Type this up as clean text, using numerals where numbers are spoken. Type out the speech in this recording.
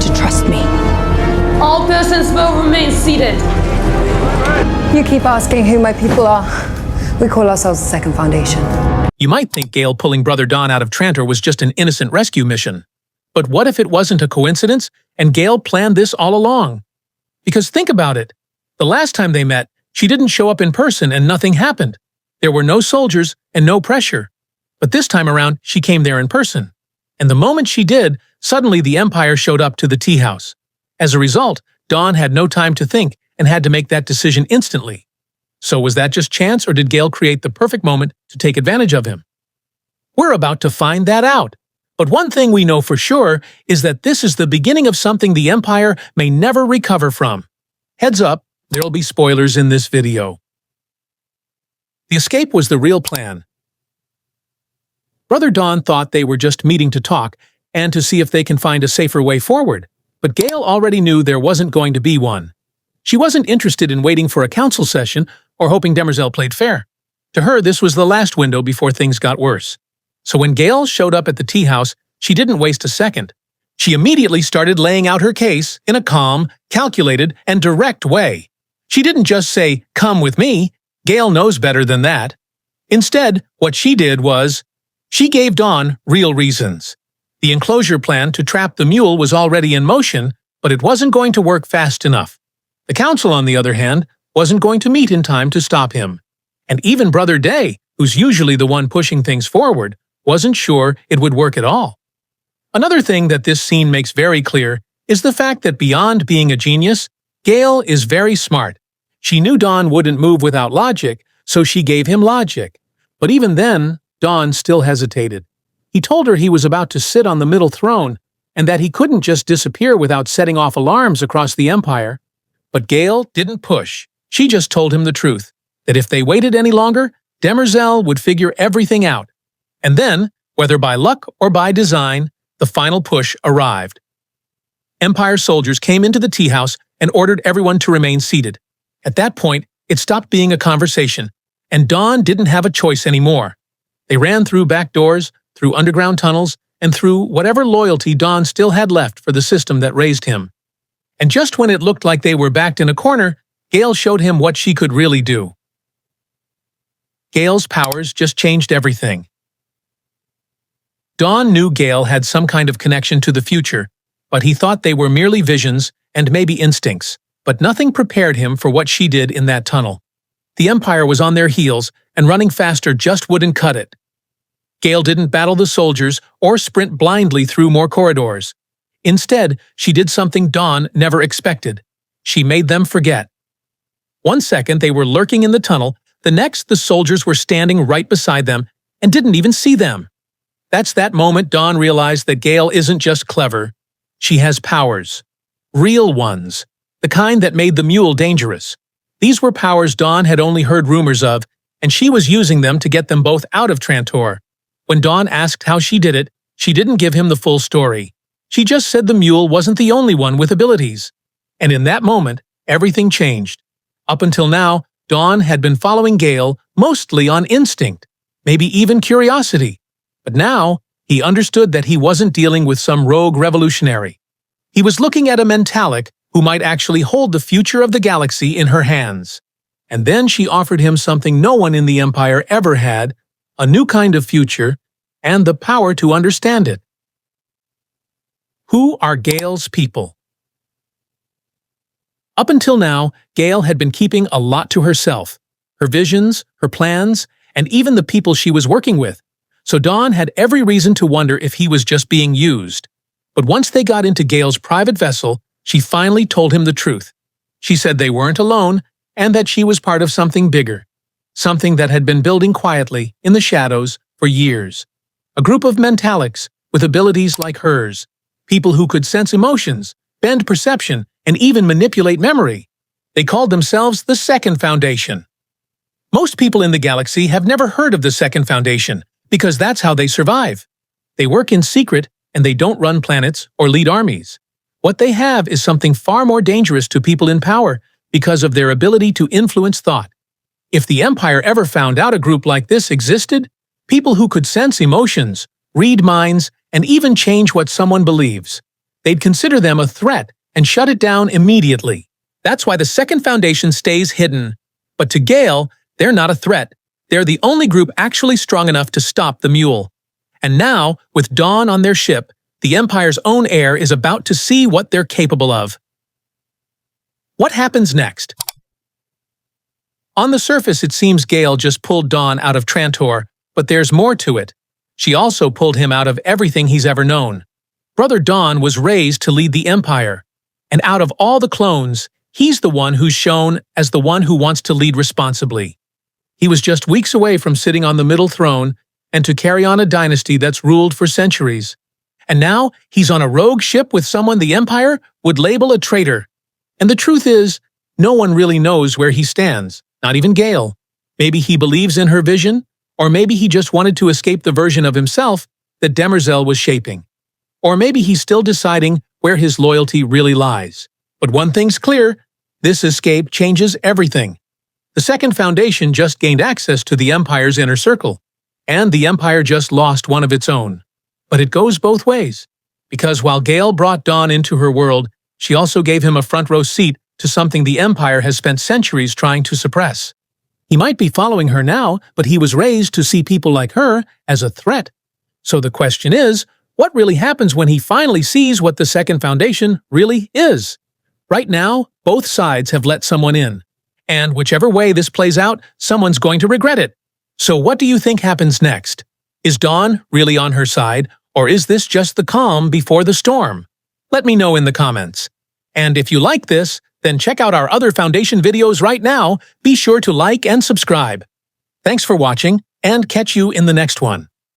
to trust me. All persons will remain seated. You keep asking who my people are. We call ourselves the Second Foundation. You might think Gaal pulling Brother Don out of Trantor was just an innocent rescue mission. But what if it wasn't a coincidence and Gaal planned this all along? Because think about it. The last time they met, she didn't show up in person and nothing happened. There were no soldiers and no pressure. But this time around, she came there in person. And the moment she did, suddenly the Empire showed up to the teahouse. As a result, Don had no time to think and had to make that decision instantly. So was that just chance, or did Gaal create the perfect moment to take advantage of him? We're about to find that out. But one thing we know for sure is that this is the beginning of something the Empire may never recover from. Heads up, there'll be spoilers in this video. The escape was the real plan. Brother Don thought they were just meeting to talk and to see if they can find a safer way forward. But Gaal already knew there wasn't going to be one. She wasn't interested in waiting for a council session or hoping Demerzel played fair. To her, this was the last window before things got worse. So when Gaal showed up at the teahouse, she didn't waste a second. She immediately started laying out her case in a calm, calculated, and direct way. She didn't just say, "Come with me." Gaal knows better than that. Instead, what she did was, she gave Don real reasons. The enclosure plan to trap the mule was already in motion, but it wasn't going to work fast enough. The council, on the other hand, wasn't going to meet in time to stop him. And even Brother Day, who's usually the one pushing things forward, wasn't sure it would work at all. Another thing that this scene makes very clear is the fact that beyond being a genius, Gaal is very smart. She knew Don wouldn't move without logic, so she gave him logic. But even then, Don still hesitated. He told her he was about to sit on the middle throne, and that he couldn't just disappear without setting off alarms across the Empire. But Gaal didn't push. She just told him the truth, that if they waited any longer, Demerzel would figure everything out. And then, whether by luck or by design, the final push arrived. Empire soldiers came into the teahouse and ordered everyone to remain seated. At that point, it stopped being a conversation, and Don didn't have a choice anymore. They ran through back doors, through underground tunnels, and through whatever loyalty Don still had left for the system that raised him. And just when it looked like they were backed in a corner, Gaal showed him what she could really do. Gaal's powers just changed everything. Don knew Gaal had some kind of connection to the future, but he thought they were merely visions and maybe instincts, but nothing prepared him for what she did in that tunnel. The Empire was on their heels, and running faster just wouldn't cut it. Gaal didn't battle the soldiers or sprint blindly through more corridors. Instead, she did something Don never expected. She made them forget. One second they were lurking in the tunnel, the next the soldiers were standing right beside them and didn't even see them. That's that moment Don realized that Gaal isn't just clever. She has powers. Real ones. The kind that made the mule dangerous. These were powers Don had only heard rumors of, and she was using them to get them both out of Trantor. When Don asked how she did it, she didn't give him the full story. She just said the mule wasn't the only one with abilities. And in that moment, everything changed. Up until now, Don had been following Gaal mostly on instinct, maybe even curiosity. But now, he understood that he wasn't dealing with some rogue revolutionary. He was looking at a mentalic who might actually hold the future of the galaxy in her hands. And then she offered him something no one in the Empire ever had, a new kind of future, and the power to understand it. Who are Gaal's people? Up until now, Gaal had been keeping a lot to herself. Her visions, her plans, and even the people she was working with. So Don had every reason to wonder if he was just being used. But once they got into Gaal's private vessel, she finally told him the truth. She said they weren't alone, and that she was part of something bigger. Something that had been building quietly, in the shadows, for years. A group of mentalics with abilities like hers. People who could sense emotions, bend perception, and even manipulate memory. They called themselves the Second Foundation. Most people in the galaxy have never heard of the Second Foundation, because that's how they survive. They work in secret, and they don't run planets or lead armies. What they have is something far more dangerous to people in power because of their ability to influence thought. If the Empire ever found out a group like this existed, people who could sense emotions, read minds, and even change what someone believes, they'd consider them a threat and shut it down immediately. That's why the second foundation stays hidden. But to Gaal, they're not a threat. They're the only group actually strong enough to stop the Mule. And now, with Dawn on their ship, the Empire's own heir is about to see what they're capable of. What happens next? On the surface, it seems Gaal just pulled Dawn out of Trantor, but there's more to it. She also pulled him out of everything he's ever known. Brother Dawn was raised to lead the Empire, and out of all the clones, he's the one who's shown as the one who wants to lead responsibly. He was just weeks away from sitting on the middle throne and to carry on a dynasty that's ruled for centuries. And now he's on a rogue ship with someone the Empire would label a traitor. And the truth is, no one really knows where he stands, not even Gaal. Maybe he believes in her vision, or maybe he just wanted to escape the version of himself that Demerzel was shaping. Or maybe he's still deciding where his loyalty really lies. But one thing's clear, this escape changes everything. The Second Foundation just gained access to the Empire's inner circle, and the Empire just lost one of its own. But it goes both ways, because while Gaal brought Dawn into her world, she also gave him a front-row seat to something the Empire has spent centuries trying to suppress. He might be following her now, but he was raised to see people like her as a threat. So the question is, what really happens when he finally sees what the Second Foundation really is? Right now, both sides have let someone in. And whichever way this plays out, someone's going to regret it. So what do you think happens next? Is Dawn really on her side, or is this just the calm before the storm? Let me know in the comments. And if you like this, then check out our other Foundation videos right now. Be sure to like and subscribe. Thanks for watching, and catch you in the next one.